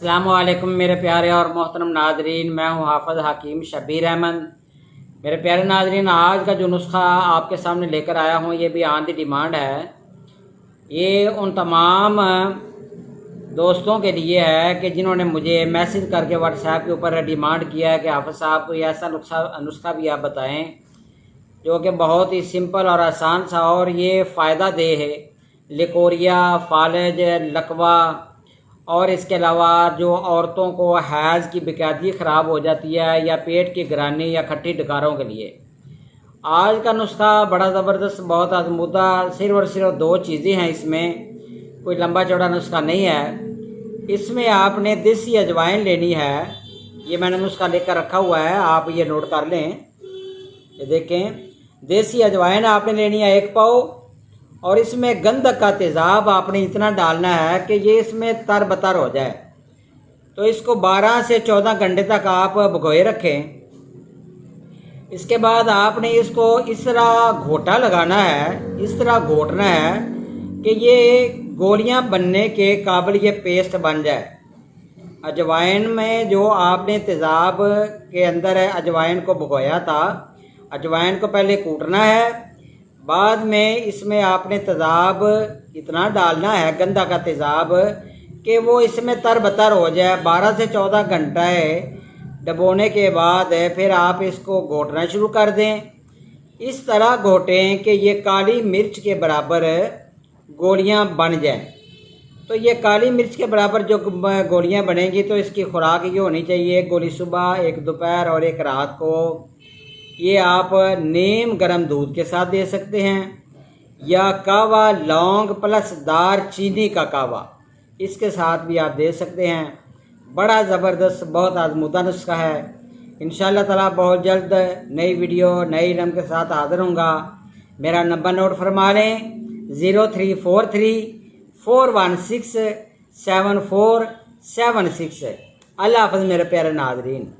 अस्सलामुअलैकुम मेरे प्यारे और मोहतरम नाजरीन, मैं हूं हाफ़िज़ हकीम शबीर अहमद। मेरे प्यारे नाजरीन, आज का जो नुस्खा आपके सामने लेकर आया हूं ये भी ऑन दी डिमांड है। ये उन तमाम दोस्तों के लिए है कि जिन्होंने मुझे मैसेज करके व्हाट्सएप के ऊपर डिमांड किया है कि हाफ़िज़ साहब कोई ऐसा नुस्खा भी आप बताएं जो कि बहुत ही सिंपल और आसान सा और ये फ़ायदा दे है। लिकोरिया, फालज, लकवा और इसके अलावा जो औरतों को हैज़ की बेकायदगी ख़राब हो जाती है या पेट की गिरानी या खट्टी डकारों के लिए आज का नुस्खा बड़ा ज़बरदस्त, बहुत आजमूदा, सिर्फ और सिर्फ दो चीज़ें हैं इसमें, कोई लंबा चौड़ा नुस्खा नहीं है। इसमें आपने देसी अजवाइन लेनी है। ये मैंने नुस्खा लेकर रखा हुआ है, आप ये नोट कर लें। ये देखें, देसी अजवाइन आपने लेनी है 1 पाव, और इसमें गंधक का तेज़ाब आपने इतना डालना है कि ये इसमें तरबतर हो जाए। तो इसको 12 से 14 घंटे तक आप भिगोए रखें। इसके बाद आपने इसको इस तरह घोटा लगाना है, इस तरह घोटना है कि ये गोलियां बनने के काबिल ये पेस्ट बन जाए। अजवाइन में जो आपने तेज़ाब के अंदर है अजवाइन को भिगोया था, अजवाइन को पहले कूटना है, बाद में इसमें आपने तेज़ाब इतना डालना है, गंदा का तेज़ाब, कि वो इसमें तरबतर हो जाए। 12 से 14 घंटे डबोने के बाद फिर आप इसको घोटना शुरू कर दें। इस तरह घोटें कि ये काली मिर्च के बराबर गोलियां बन जाएं। तो ये काली मिर्च के बराबर जो गोलियां बनेंगी तो इसकी खुराक ये होनी चाहिए, 1 गोली सुबह, 1 दोपहर और 1 रात को। ये आप नीम गर्म दूध के साथ दे सकते हैं या कावा, लौंग प्लस दार चीनी का कावा, इसके साथ भी आप दे सकते हैं। बड़ा ज़बरदस्त, बहुत आजमूदा नुस्खा है। इंशाअल्लाह ताला बहुत जल्द नई वीडियो नई इल्म के साथ हाज़िर होऊंगा। मेरा नंबर नोट फरमा लें, 0343 416 7476। अल्लाह हाफ़िज़ मेरे प्यारे नाज़रीन।